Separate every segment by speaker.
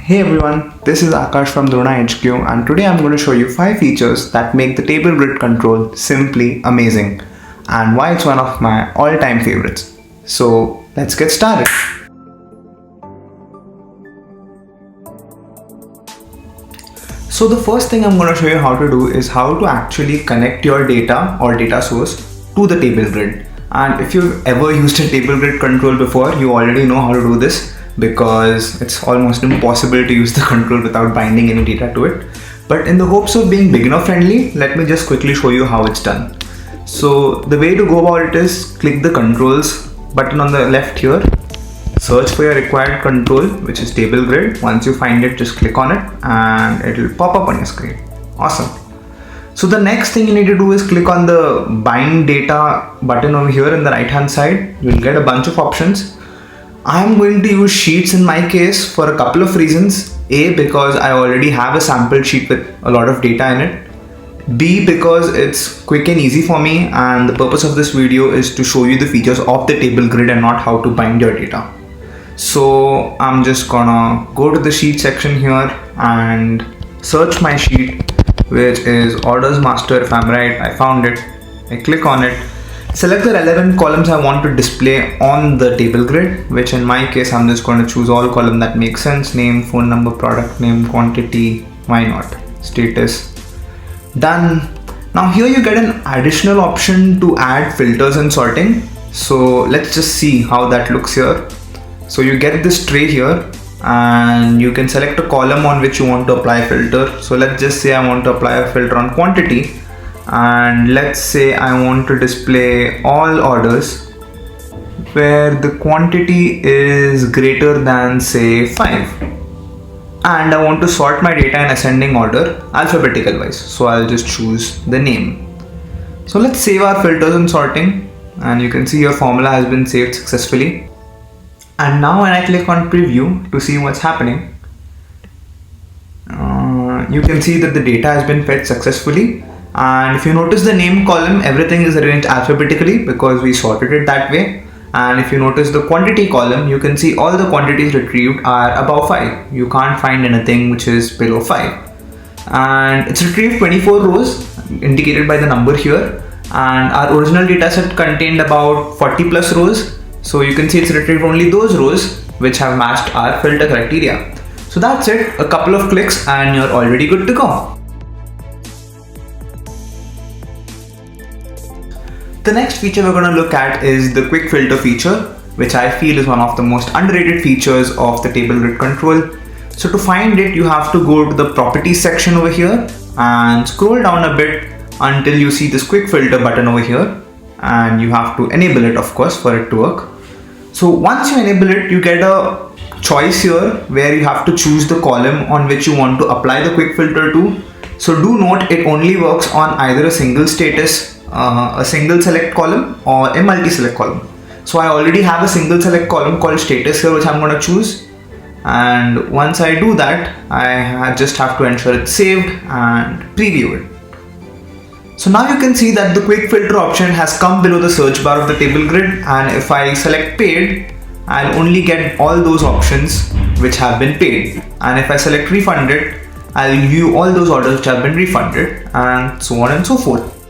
Speaker 1: Hey everyone, this is Akash from DronaHQ and today I'm going to show you 5 features that make the table grid control simply amazing and why it's one of my all-time favorites. So let's get started. So the first thing I'm going to show you how to do is how to actually connect your data or data source to the table grid. And if you've ever used a table grid control before, you already know how to do this, because it's almost impossible to use the control without binding any data to it. But in the hopes of being beginner friendly, let me just quickly show you how it's done. So the way to go about it is click the controls button on the left here, search for your required control, which is table grid. Once you find it, just click on it and it will pop up on your screen. Awesome. So the next thing you need to do is click on the bind data button over here in the right hand side. You'll get a bunch of options. I'm going to use sheets in my case for a couple of reasons. A, because I already have a sample sheet with a lot of data in it. B, because it's quick and easy for me, and the purpose of this video is to show you the features of the table grid and not how to bind your data. So I'm just gonna go to the sheet section here and search my sheet, which is orders master. If I'm right, I found it. I click on it. Select the relevant columns I want to display on the table grid, which in my case I'm just going to choose all columns that make sense: name, phone number, product name, quantity, why not, status. Done. Now here you get an additional option to add filters and sorting. So let's just see how that looks here. So you get this tray here and you can select a column on which you want to apply a filter. So let's just say I want to apply a filter on quantity. And let's say I want to display all orders where the quantity is greater than say 5, and I want to sort my data in ascending order alphabetical wise, so I'll just choose the name. So let's save our filters and sorting, and you can see your formula has been saved successfully. And now when I click on preview to see what's happening, you can see that the data has been fetched successfully. And if you notice the name column, everything is arranged alphabetically because we sorted it that way. And if you notice the quantity column, you can see all the quantities retrieved are above 5. You can't find anything which is below 5. And it's retrieved 24 rows indicated by the number here. And our original data set contained about 40 plus rows. So you can see it's retrieved only those rows which have matched our filter criteria. So that's it. A couple of clicks and you're already good to go. The next feature we're going to look at is the quick filter feature, which I feel is one of the most underrated features of the table grid control. So to find it, you have to go to the properties section over here and scroll down a bit until you see this quick filter button over here, and you have to enable it, of course, for it to work. So once you enable it, you get a choice here where you have to choose the column on which you want to apply the quick filter to. So do note it only works on either a single status, a single select column, or a multi-select column. So I already have a single select column called status here, which I'm going to choose. And once I do that, I just have to ensure it's saved and preview it. So now you can see that the quick filter option has come below the search bar of the table grid, and if I select paid, I'll only get all those options which have been paid. And if I select refunded, I'll view all those orders which have been refunded, and so on and so forth.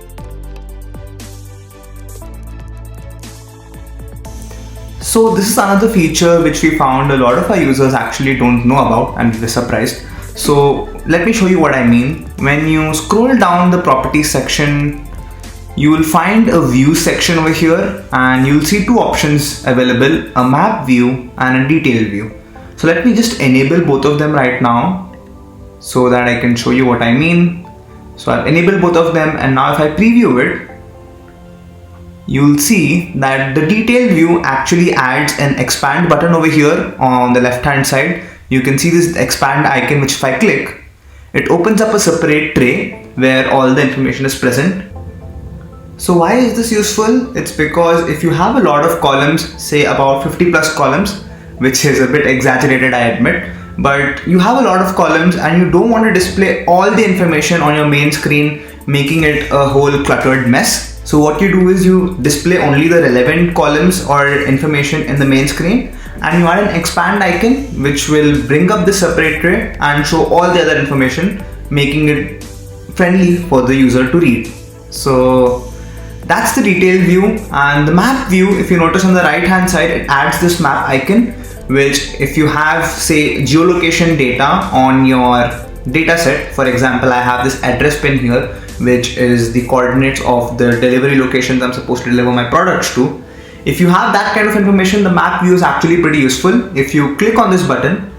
Speaker 1: So this is another feature which we found a lot of our users actually don't know about, and we're surprised. So let me show you what I mean. When you scroll down the properties section, you will find a view section over here, and you'll see two options available: a map view and a detailed view. So let me just enable both of them right now so that I can show you what I mean. So I've enabled both of them, and now if I preview it, you'll see that the detailed view actually adds an expand button over here on the left hand side. You can see this expand icon, which if I click, it opens up a separate tray where all the information is present. So why is this useful? It's because if you have a lot of columns, say about 50 plus columns, which is a bit exaggerated, I admit, but you have a lot of columns and you don't want to display all the information on your main screen, making it a whole cluttered mess. So what you do is you display only the relevant columns or information in the main screen, and you add an expand icon which will bring up the separate tray and show all the other information, making it friendly for the user to read. So that's the detailed view. And the map view, if you notice on the right hand side, it adds this map icon, which if you have say geolocation data on your data set, for example, I have this address pin here which is the coordinates of the delivery locations I'm supposed to deliver my products to. If you have that kind of information, the map view is actually pretty useful. If you click on this button,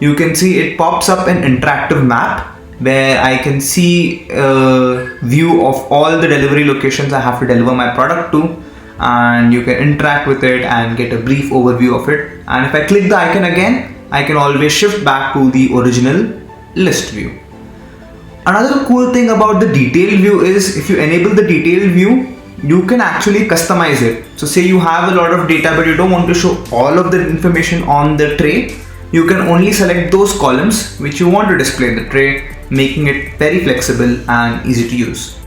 Speaker 1: you can see it pops up an interactive map where I can see a view of all the delivery locations I have to deliver my product to, and you can interact with it and get a brief overview of it. And if I click the icon again, I can always shift back to the original list view. Another cool thing about the detail view is if you enable the detail view, you can actually customize it. So say you have a lot of data but you don't want to show all of the information on the tray, you can only select those columns which you want to display in the tray, making it very flexible and easy to use.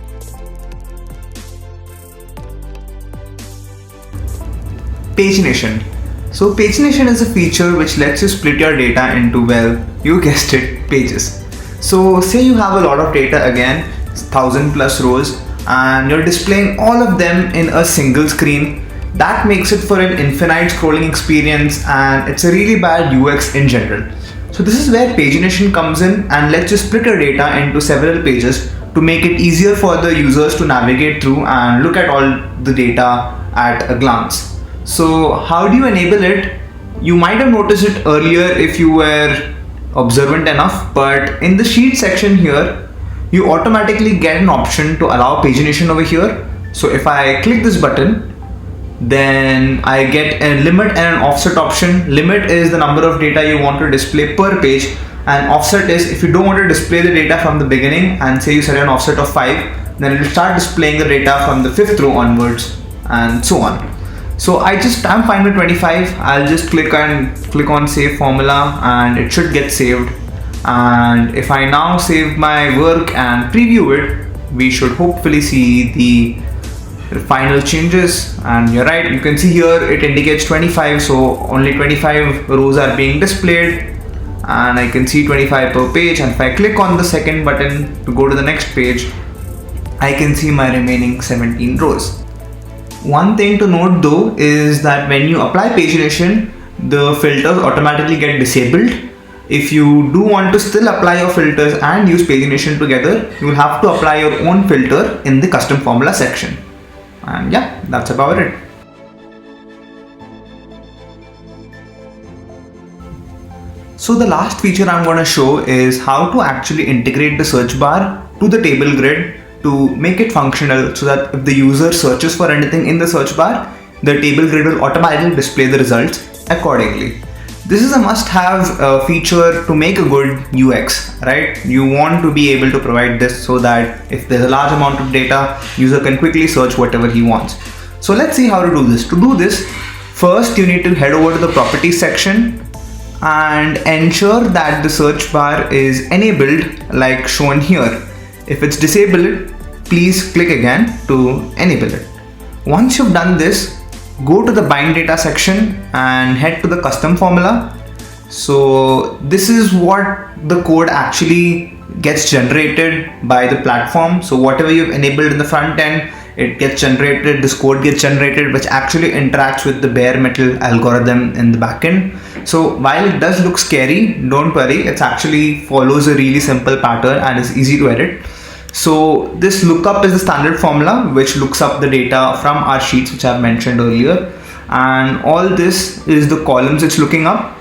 Speaker 1: Pagination. So pagination is a feature which lets you split your data into, well, you guessed it, pages. So say you have a lot of data, again 1000 plus rows, and you're displaying all of them in a single screen. That makes it for an infinite scrolling experience, and it's a really bad UX in general. So this is where pagination comes in and lets you split your data into several pages to make it easier for the users to navigate through and look at all the data at a glance. So how do you enable it? You might have noticed it earlier if you were observant enough, but in the sheet section here, you automatically get an option to allow pagination over here. So if I click this button, then I get a limit and an offset option. Limit is the number of data you want to display per page, and offset is if you don't want to display the data from the beginning, and say you set an offset of 5, then it will start displaying the data from the 5th row onwards and so on. So I'm fine with 25. I'll just click on save formula and it should get saved. And if I now save my work and preview it, we should hopefully see the final changes. And you're right, you can see here it indicates 25, so only 25 rows are being displayed, and I can see 25 per page. And if I click on the second button to go to the next page, I can see my remaining 17 rows. One thing to note though is that when you apply pagination, the filters automatically get disabled. If you do want to still apply your filters and use pagination together, you will have to apply your own filter in the custom formula section. And yeah, that's about it. So the last feature I'm going to show is how to actually integrate the search bar to the table grid to make it functional, so that if the user searches for anything in the search bar, the table grid will automatically display the results accordingly. This is a must-have feature to make a good UX, right? You want to be able to provide this so that if there's a large amount of data, user can quickly search whatever he wants. So let's see how to do this. To do this, first you need to head over to the properties section and ensure that the search bar is enabled like shown here. If it's disabled, please click again to enable it. Once you've done this, go to the bind data section and head to the custom formula. So this is what the code actually gets generated by the platform. So whatever you've enabled in the front end, it gets generated, this code gets generated, which actually interacts with the bare metal algorithm in the backend. So while it does look scary, don't worry, it actually follows a really simple pattern and is easy to edit. So this lookup is the standard formula which looks up the data from our sheets, which I've mentioned earlier, and all this is the columns it's looking up.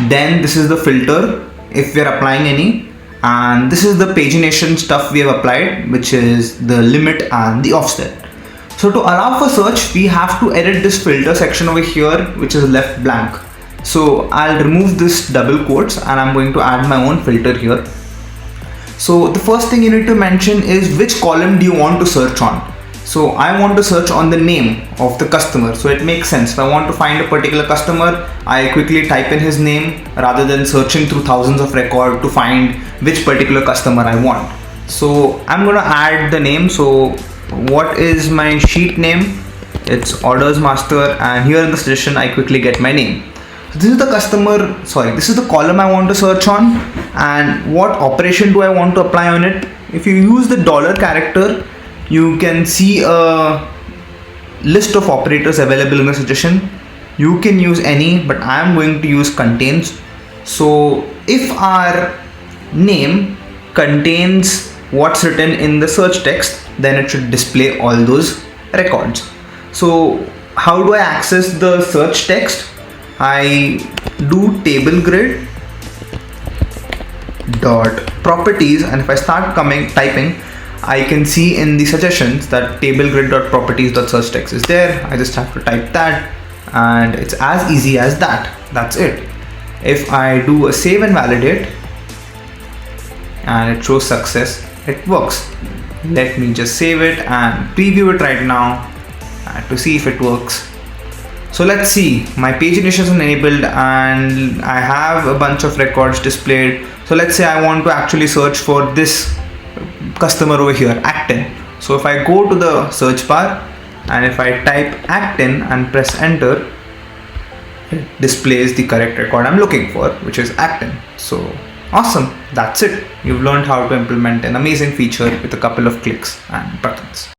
Speaker 1: Then this is the filter if we're applying any, and this is the pagination stuff we have applied, which is the limit and the offset. So to allow for search, we have to edit this filter section over here, which is left blank. So I'll remove this double quotes and I'm going to add my own filter here. So the first thing you need to mention is which column do you want to search on. So I want to search on the name of the customer. So it makes sense. If I want to find a particular customer, I quickly type in his name rather than searching through thousands of records to find which particular customer I want. So I'm going to add the name. So what is my sheet name? It's orders master, and here in the suggestion I quickly get my name. So this is this is the column I want to search on, and what operation do I want to apply on it. If you use the dollar character, you can see a list of operators available in the suggestion. You can use any, but I am going to use contains. So if our name contains what's written in the search text, then it should display all those records. So how do I access the search text? I do Tablegrid dot properties, and if I start typing, I can see in the suggestions that tablegrid.properties.search text is there. I just have to type that, and it's as easy as that. That's it. If I do a save and validate, and it shows success, it works. Let me just save it and preview it right now to see if it works. So let's see, my pagination is enabled and I have a bunch of records displayed. So let's say I want to actually search for this customer over here, Actin. So if I go to the search bar and if I type Actin and press enter, it displays the correct record I'm looking for, which is Actin. So awesome, that's it. You've learned how to implement an amazing feature with a couple of clicks and buttons.